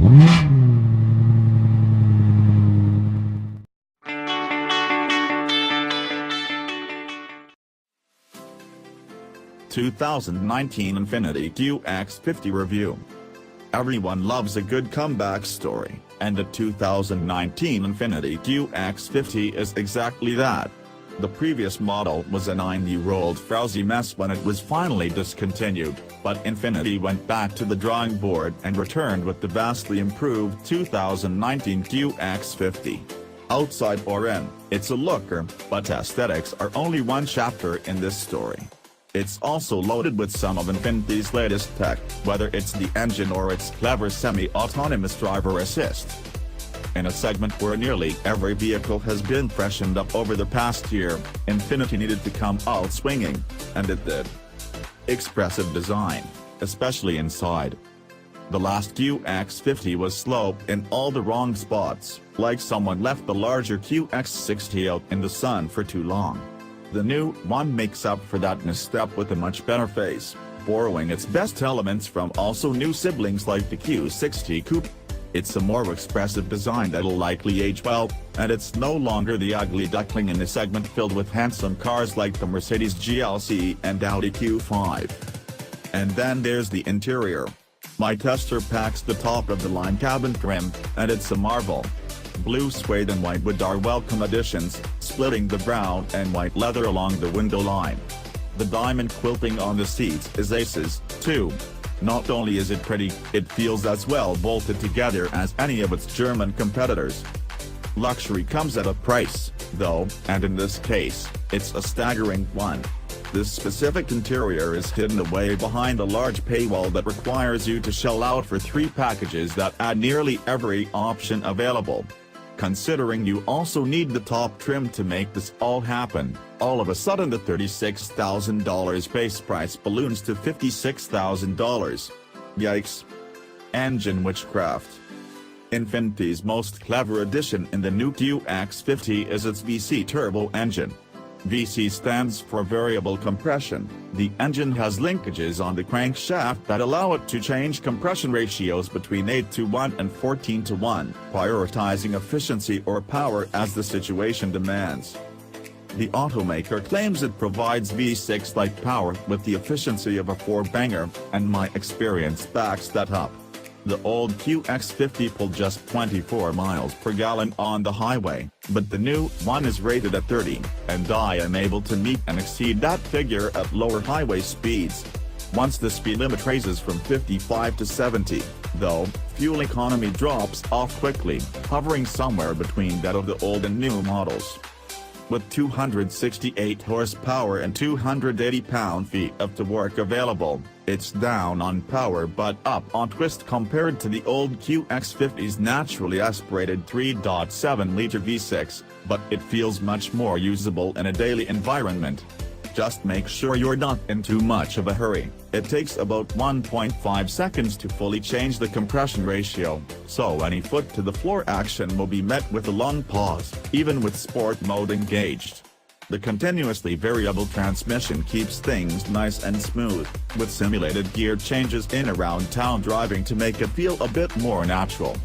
2019 Infiniti QX50 Review. Everyone loves a good comeback story, and the 2019 Infiniti QX50 is exactly that. The previous model was a 9-year-old frowzy mess when it was finally discontinued, but Infiniti went back to the drawing board and returned with the vastly improved 2019 QX50. Outside or in, it's a looker, but aesthetics are only one chapter in this story. It's also loaded with some of Infiniti's latest tech, whether it's the engine or its clever semi-autonomous driver assist. In a segment where nearly every vehicle has been freshened up over the past year, Infiniti needed to come out swinging, and it did. Expressive design, especially inside. The last QX50 was slow in all the wrong spots, like someone left the larger QX60 out in the sun for too long. The new one makes up for that misstep with a much better face, borrowing its best elements from also new siblings like the Q60 Coupe. It's a more expressive design that'll likely age well, and it's no longer the ugly duckling in a segment filled with handsome cars like the Mercedes GLC and Audi Q5. And then there's the interior. My tester packs the top-of-the-line cabin trim, and it's a marvel. Blue suede and white wood are welcome additions, splitting the brown and white leather along the window line. The diamond quilting on the seats is aces, too. Not only is it pretty, it feels as well bolted together as any of its German competitors. Luxury comes at a price, though, and in this case, it's a staggering one. This specific interior is hidden away behind a large paywall that requires you to shell out for 3 packages that add nearly every option available. Considering you also need the top trim to make this all happen, all of a sudden the $36,000 base price balloons to $56,000. Yikes. Engine witchcraft. Infiniti's most clever addition in the new QX50 is its VC turbo engine. VC stands for variable compression. The engine has linkages on the crankshaft that allow it to change compression ratios between 8:1 and 14:1, prioritizing efficiency or power as the situation demands. The automaker claims it provides V6-like power with the efficiency of a 4-banger, and my experience backs that up. The old QX50 pulled just 24 miles per gallon on the highway, but the new one is rated at 30, and I am able to meet and exceed that figure at lower highway speeds. Once the speed limit raises from 55 to 70, though, fuel economy drops off quickly, hovering somewhere between that of the old and new models. With 268 horsepower and 280 pound-feet of torque available, it's down on power but up on twist compared to the old QX50's naturally aspirated 3.7-liter V6, but it feels much more usable in a daily environment. Just make sure you're not in too much of a hurry. It takes about 1.5 seconds to fully change the compression ratio, so any foot-to-the-floor action will be met with a long pause, even with sport mode engaged. The continuously variable transmission keeps things nice and smooth, with simulated gear changes in around town driving to make it feel a bit more natural.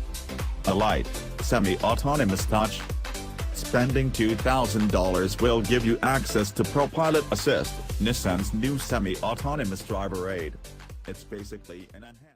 A light, semi-autonomous touch. Spending $2,000 will give you access to ProPilot Assist, Nissan's new semi-autonomous driver aid. It's basically an enhanced